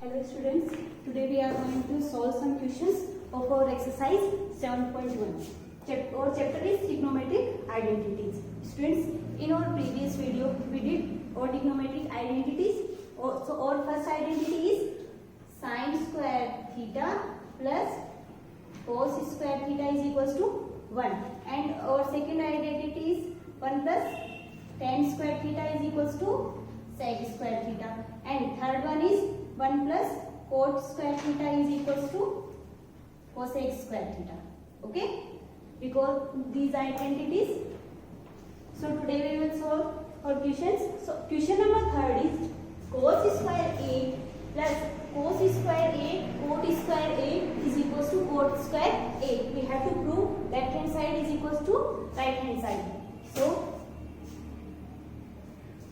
Hello students, today we are going to solve some questions of our exercise 7.1. Chapter is trigonometric identities. Students, in our previous video we did our trigonometric identities. So our first identity is sin square theta plus cos square theta is equals to 1, and our second identity is 1 plus tan square theta is equals to sec square theta, and third one is 1 plus cot square theta is equals to cosec square theta. Okay, because these identities. So today we will solve our questions. So question number 3 is cos square a plus cos square a cot square a is equals to cot square a. We have to prove left hand side is equals to right hand side. So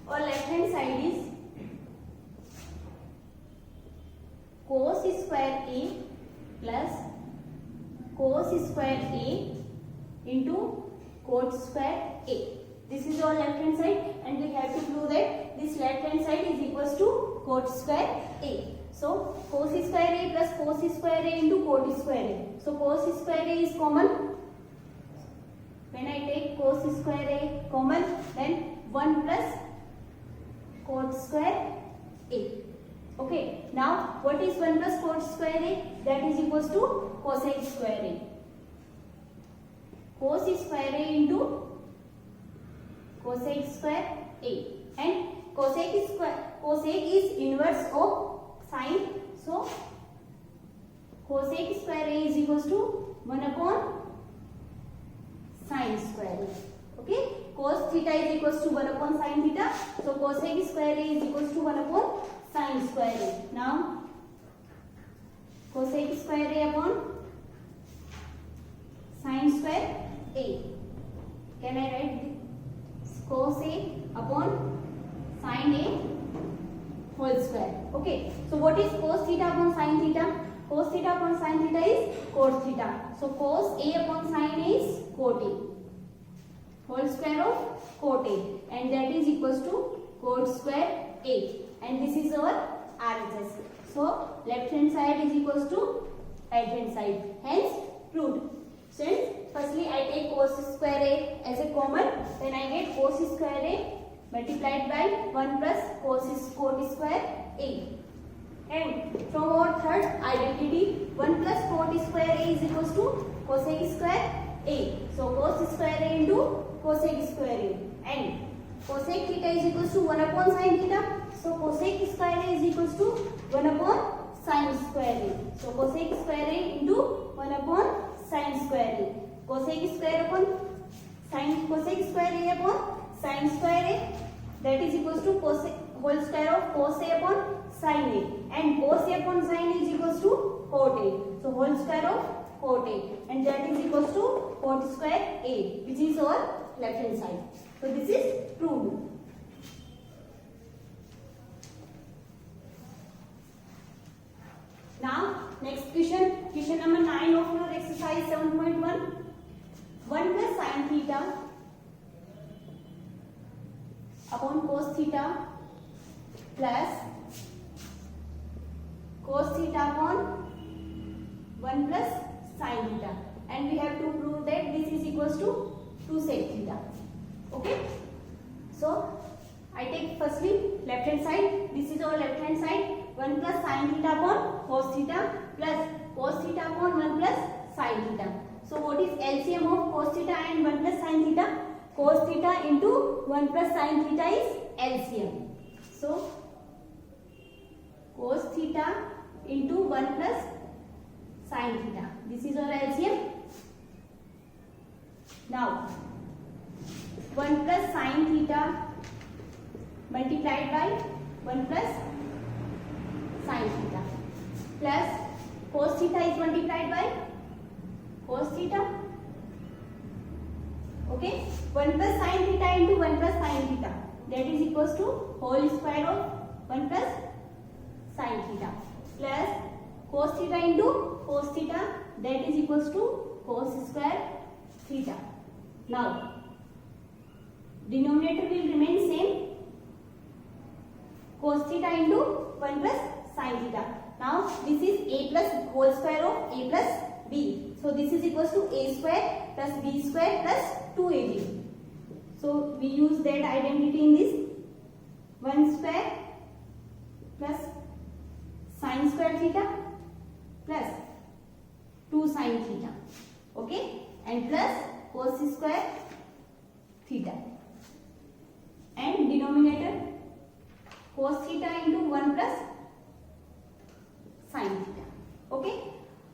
our left hand side is cos square a plus cos square a into cot square a. This is our left hand side, and we have to prove that this left hand side is equals to cot square a. So cos square a plus cos square a into cot square a. So cos square a is common. When I take cos square a common, then 1 plus cot square a. Okay, now what is 1 plus cot square a? That is equals to cosec square a. Cos square a into cosec square a, and cosec is inverse of sine. So cosec square a is equals to 1 upon sine square a. Okay, cos theta is equals to 1 upon sine theta. So cosec square a is equals to 1 upon sine square a. Now cosec square a upon sine square a. Can I write cos a upon sine a whole square? Okay, so what is cos theta upon sine theta? Cos theta upon sine theta is cot theta. So cos a upon sine a is cot a whole square of cot a, and that is equals to cot square a, and this is our RHS. So left hand side is equals to right hand side, hence proved. Since firstly I take cos square a as a common, then I get cos square a multiplied by 1 plus cot square a, and from our third identity 1 plus cot square a is equals to cosec square a. So cos square a into cosec square a, and cosec theta is equals to 1 upon sine theta. So cosec square a is equals to 1 upon sine square a. So cosec square a into 1 upon sine square a. Cosec square upon sine, cosec square a upon sine square a, that is equals to cosec whole square of cos a upon sine a, and cos a upon sine is equals to cot a. So whole square of cot a, and that is equals to cot square a, which is our left hand side. So this is proved. Now next question number 9 of your exercise 7.1. 1 plus sin theta upon cos theta plus cos theta upon 1 plus sin theta, and we have to prove that this is equals to 2 sec theta. Okay, so I take firstly left hand side. This is our left hand side. 1 plus sin theta upon cos theta plus cos theta upon 1 plus sin theta. So what is LCM of cos theta and 1 plus sin theta? Cos theta into 1 plus sin theta is LCM. So cos theta into 1 plus sin theta. This is our LCM. Now 1 plus sin theta multiplied by 1 plus sin theta plus cos theta is multiplied by cos theta. Okay, 1 plus sin theta into 1 plus sin theta, that is equals to whole square of 1 plus sin theta plus cos theta into cos theta, that is equals to cos square theta. Now denominator will remain same, cos theta into 1 plus sin theta. a plus whole square of a plus b. So this is equals to a square plus b square plus 2ab. So we use that identity in this. 1 square plus sin square theta plus 2 sin theta. Okay, and plus cos square theta, and denominator cos theta into 1 plus sin theta. Okay,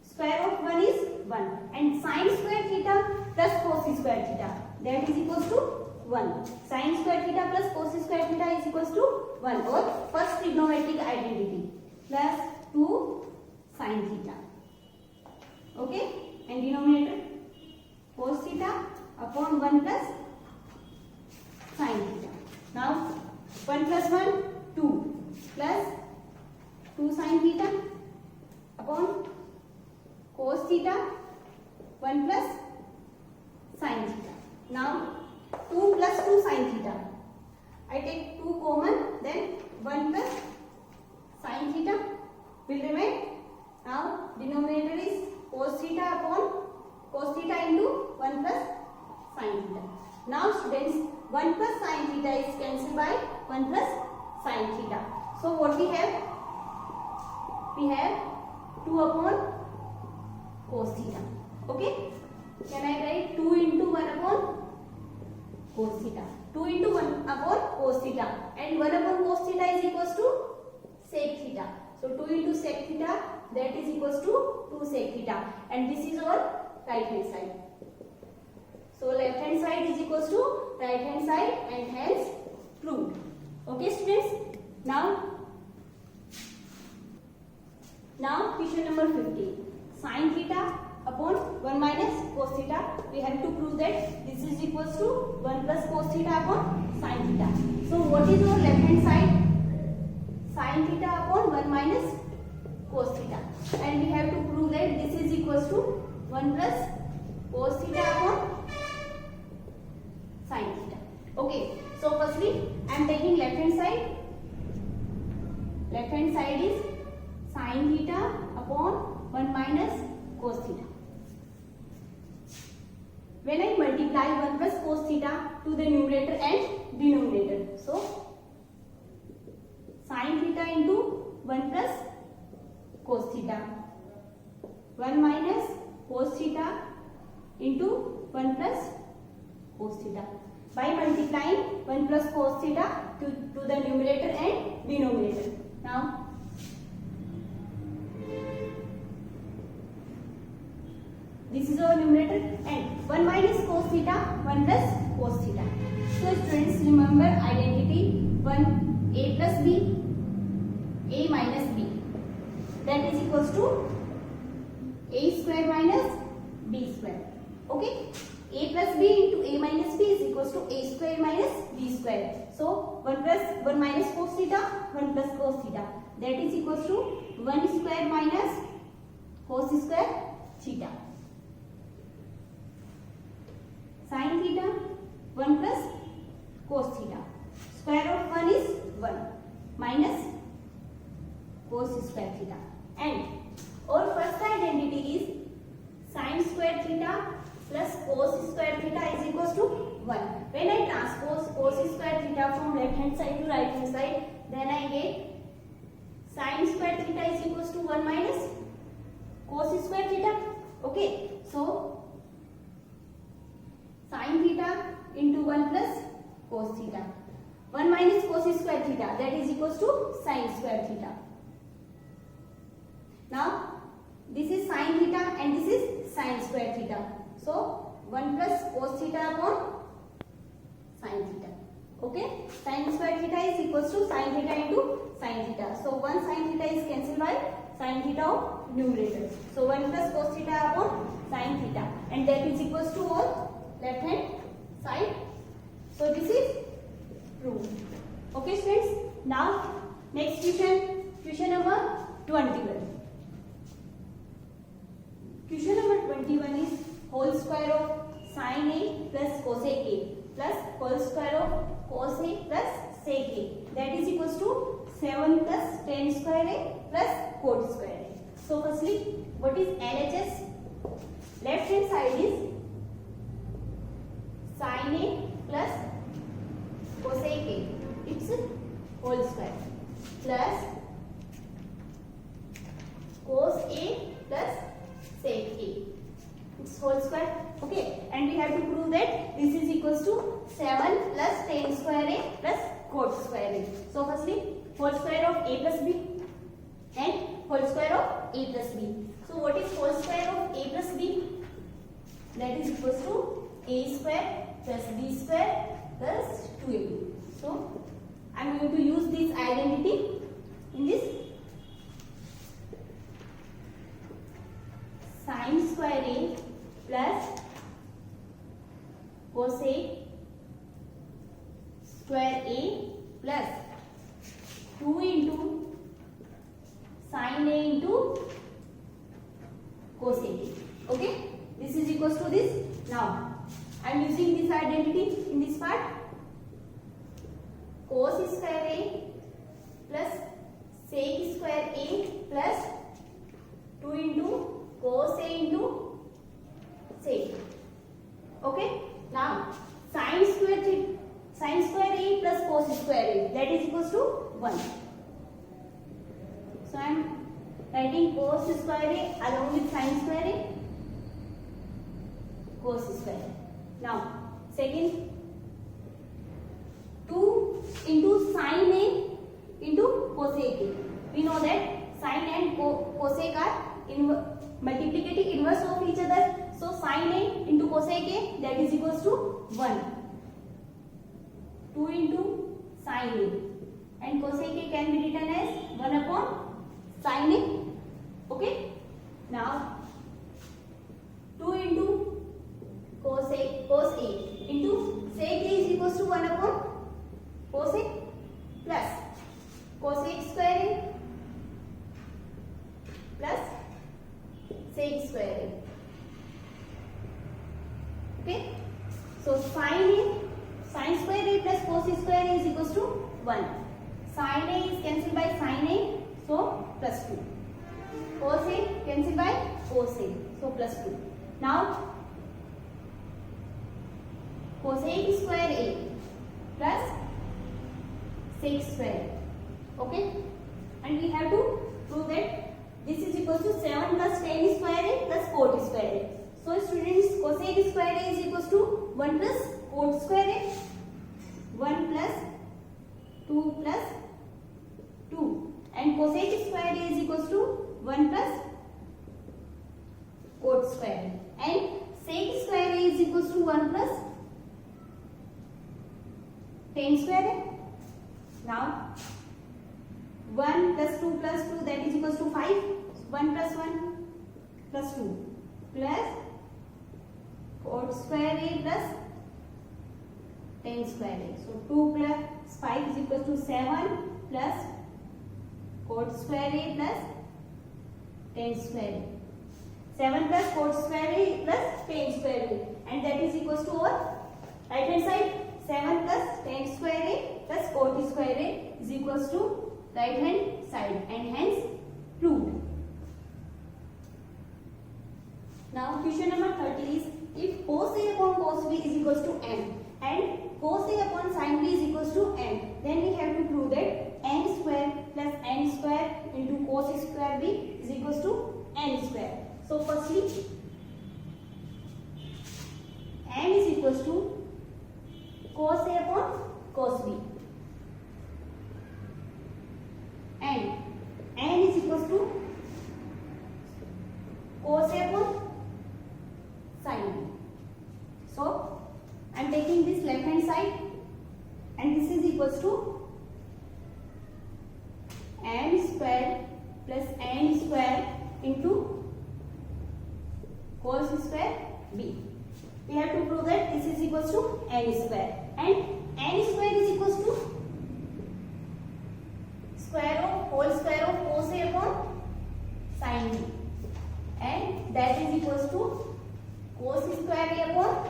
square of 1 is 1, and sin square theta plus cos square theta, that is equals to 1. Sin square theta plus cos square theta is equals to 1, or first trigonometric identity, plus 2 sin theta. Okay, and denominator cos theta upon 1 plus sin theta. Now 1 plus 1 2 plus 2 sin theta upon cos theta 1 plus sin theta. Now 2 plus 2 sin theta, I take 2 common, then 1 plus sin theta will remain. Now denominator is cos theta upon cos theta into 1 plus sin theta. Now students, 1 plus sin theta is cancelled by 1 plus sin theta. So what we have? We have 2 upon cos theta. Okay, can I write 2 into 1 upon cos theta? 2 into 1 upon cos theta, and 1 upon cos theta is equals to sec theta. So 2 into sec theta, that is equals to 2 sec theta, and this is our right hand side. So left hand side is equals to right hand side, and hence proved. Okay students, now question number 15. Sin theta upon 1 minus cos theta, we have to prove that this is equals to 1 plus cos theta upon sin theta. So what is our left hand side? Sin theta upon 1 minus cos theta, and we have to prove that this is equals to 1 plus cos theta upon sin theta. Okay, so firstly I am taking left hand side. Left hand side is sin theta upon 1 minus cos theta. When I multiply 1 plus cos theta to the numerator and denominator, so sin theta into 1 plus cos theta, 1 minus cos theta into 1 plus cos theta. By multiplying 1 plus cos theta to the numerator and denominator. Now this is our numerator, and 1 minus cos theta, 1 plus cos theta. So students, remember identity 1 a plus b, a minus b, that is equals to a square minus b square. Okay, a plus b into a minus b is equals to a square minus b square. So 1 minus cos theta, 1 plus cos theta, that is equals to 1 square minus cos square theta. Sin theta 1 plus cos theta, square of 1 is 1 minus cos square theta, and our first identity is sin square theta plus cos square theta is equals to 1. When I transpose cos square theta from left hand side to right hand side, then I get sin square theta is equals to 1 minus cos square theta. Okay, so sin theta into 1 plus cos theta, 1 minus cos square theta, that is equals to sin square theta. Now this is sin theta and this is sin square theta. So 1 plus cos theta upon sin theta. Okay, sin square theta is equals to sin theta into sin theta. So 1 sin theta is cancelled by sin theta of numerator. So 1 plus cos theta upon sin theta, and that is equals to our left hand side. So this is proved. Okay students, now next question number 21. Question number 21 is whole square of sin a plus cosec a plus whole square of cos a plus sec a, that is equals to 7 plus tan square a plus cot square a. So firstly, what is LHS? Left hand side is sin A plus cosec A, its whole square, plus cos A plus sec A, its whole square. Okay, and we have to prove that this is equals to 7 plus tan square A plus cot square A. So firstly, whole square of A plus B and whole square of A plus B. So what is whole square of A plus B? That is equals to A square plus B square plus 2AB. So I am going to use this identity in this. Sin square A plus cosec square A plus 2 into sin A into cosec A. Okay, this is equals to this. Now I am using this identity in this part. Cos square A plus sec square A plus 2 into cos A into sec. Okay, now sin square A plus cos square A, that is equals to 1. So I am writing cos square A along with sin square A, cos square. Now second, 2 into sin A into cosec A. We know that sin and cosec are multiplicative inverse of each other. So sin A into cosec A, that is equals to 1. 2 into sin A, and cosec A can be written as 1 upon sin A. Okay. Now 2 into cos A into sec A is equals to 1 upon cosec plus cosec square A plus sec square A. Okay. So sin square A plus cos square A is equals to 1. Sin A is cancelled by sin A, so plus 2. Cos A cancelled by cos A, so plus 2. Now cosec square A plus sec square A. Okay, and we have to prove that this is equal to 7 plus tan square A plus cot square A. So students, cosec square A is equals to 1 plus cot square A, 1 plus 2 plus 2, and cosec square A is equals to 1 plus cot square A, and sec square A is equals to 1 plus tan square A. Now 1 plus 2 plus 2, that is equals to 5. 1 plus 1 plus 2 plus cot square A plus tan square A. So 2 plus 5 is equals to 7 plus cot square A plus tan square A. 7 plus cot square A plus tan square A, and that is equals to our right hand side. 7 plus tan square A plus cot square A is equals to right hand side, and hence proved. Now question number 30 is, if cos A upon cos B is equals to n and cos A upon sin B is equals to n, then we have to prove that n square plus n square into cos square B is equals to n square. So firstly, n is equals to cos A upon cos B, and n is equals to cos A upon sin B. So I am taking this left hand side, and this is equals to n square plus n square into cos square B. We have to prove that this is equals to n square, and n square is equals to whole square of cos A upon sin B, and that is equals to cos square A upon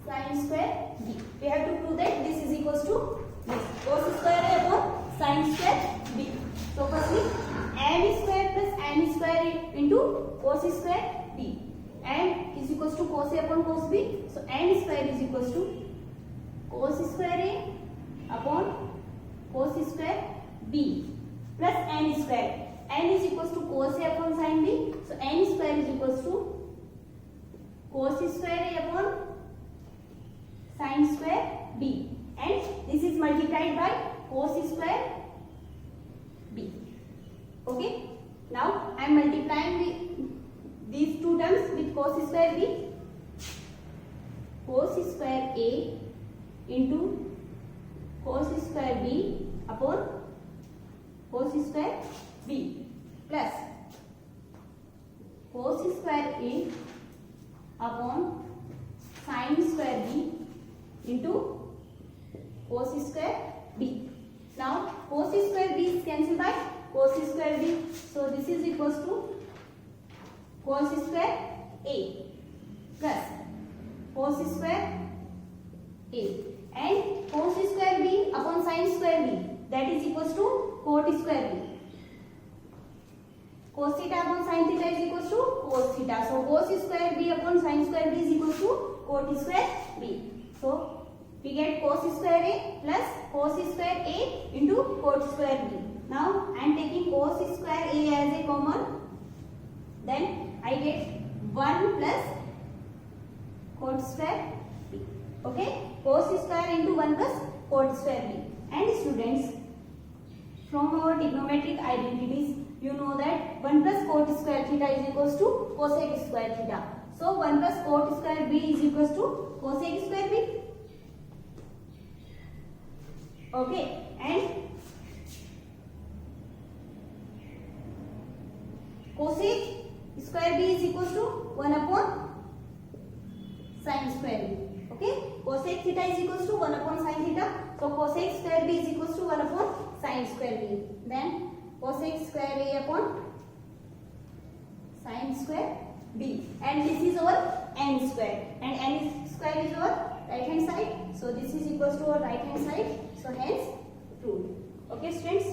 sin square B. We have to prove that this is equals to this cos square A upon sin square B. So firstly, n square plus n into cos square b, and is equals to cos a upon cos b. So n square is equals to cos square a upon cos square b plus n square. N is equals to cos a upon sin b. So n square is equals to cos square a upon sin square b, and this is multiplied by cos square b. Okay, now I am multiplying these two terms with cos square b. Cos square a into cos square b upon cos square b plus cos square a upon sin square b into cos square b. Now cos square b is cancelled by cos square b. So this is equals to cos square a plus cos square a, and cos square b upon sin square b, that is equals to cot square b. Cos theta upon sin theta is equals to cos theta. So cos square b upon sin square b is equals to cot square b. So we get cos square a plus cos square a into cot square b. Now I am taking cos square a as a common, then I get 1 plus cot square b. Okay, cos square into 1 plus cot square b. And students, from our trigonometric identities, you know that 1 plus cot square theta is equals to cosec square theta. So 1 plus cot square b is equals to cosec square b. Okay, and cosec square b is equals to 1 upon sin square b. Okay, cosec theta is equals to 1 upon sin theta. So cosec square b is equals to 1 upon sin square b. Then cosec square a upon sin square b, and this is our n square, and n square is our right hand side. So this is equals to our right hand side. So hence true. Okay students.